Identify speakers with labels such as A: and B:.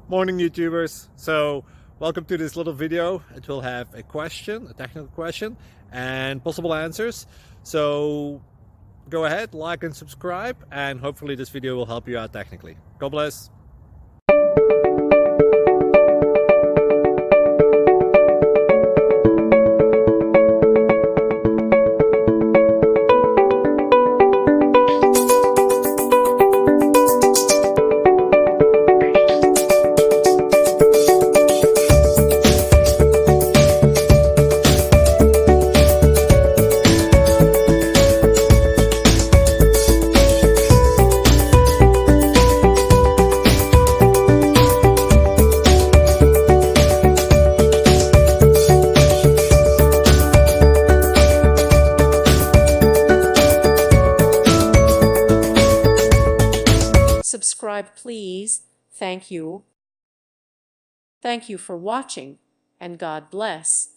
A: Morning YouTubers. So welcome to this little video. It will have a question, a technical question, and possible answers. So go ahead, like and subscribe, and hopefully this video will help you out technically. God bless.
B: Subscribe, please. Thank you. Thank you for watching, and God bless.